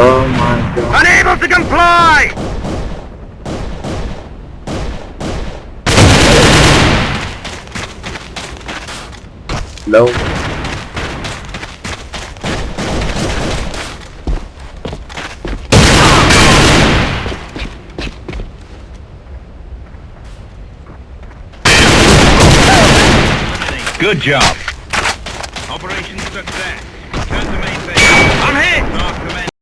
Oh my god. Unable to comply! No. Good job. Operation success.